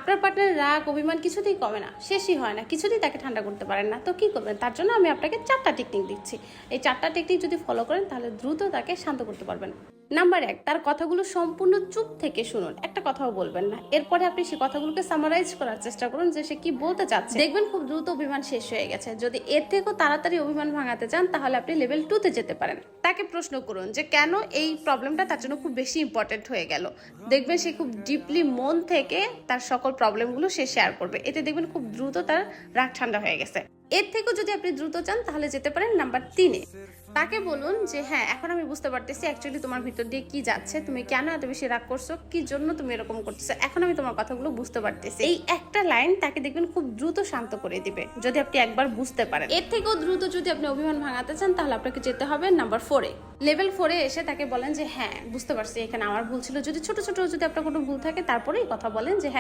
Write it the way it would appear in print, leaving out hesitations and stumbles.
আপনার পার্টনারের রাগ অভিমান কিছুতেই কমে না, শেষই হয় না, কিছুতেই তাকে ঠান্ডা করতে পারেন না, তো কি করবেন? তার জন্য আমি আপনাকে 4টা টেকনিক দিচ্ছি। এই 4টা টেকনিক যদি ফলো করেন তাহলে দ্রুত তাকে শান্ত করতে পারবেন। নাম্বার 1, তার কথাগুলো সম্পূর্ণ চুপ থেকে শুনুন, একটা কথাও বলবেন না। এরপরে আপনি সেই কথাগুলোকে সামারাইজ করার চেষ্টা করুন যে সে কি বলতে চাচ্ছে। দেখবেন খুব দ্রুত অভিমান শেষ হয়ে গেছে। যদি এর থেকেও তাড়াতাড়ি অভিমান ভাঙাতে চান তাহলে আপনি লেভেল 2 তে যেতে পারেন। তাকে প্রশ্ন করুন যে কেন এই প্রবলেমটা তার জন্য খুব বেশি ইম্পর্টেন্ট হয়ে গেল। দেখবেন সে খুব ডিপলি মন থেকে তার সকল প্রবলেমগুলো সে শেয়ার করবে। এতে দেখবেন খুব দ্রুত তার রাগ ঠান্ডা হয়ে গেছে। এর থেকেও যদি আপনি দ্রুত চান তাহলে যেতে পারেন নাম্বার 3-এ। তাকে বলুন যে হ্যাঁ, এখন আমি বুঝতে পারতেছি অ্যাকচুয়ালি তোমার ভিতর দিয়ে কি যাচ্ছে, তুমি কেন এত বেশি রাগ করছো, কি জন্য তুমি এরকম করতেছো, এখন আমি তোমার কথাগুলো বুঝতে পারতেছি। এই একটা লাইন তাকে দেখবেন খুব দ্রুত শান্ত করে দিবে যদি আপনি একবার বুঝতে পারেন। এর থেকেও দ্রুত যদি আপনি অভিমান ভাঙাতে চান তাহলে আপনাকে যেতে হবে নাম্বার 4-এ। লেভেল 4-এ এসে তাকে বলেন যে হ্যাঁ, বুঝতে পারছি এখানে আমার ভুল ছিল। যদি ছোট ছোট যদি আপনার কোনো ভুল থাকে তারপরেই কথা বলেন যে হ্যাঁ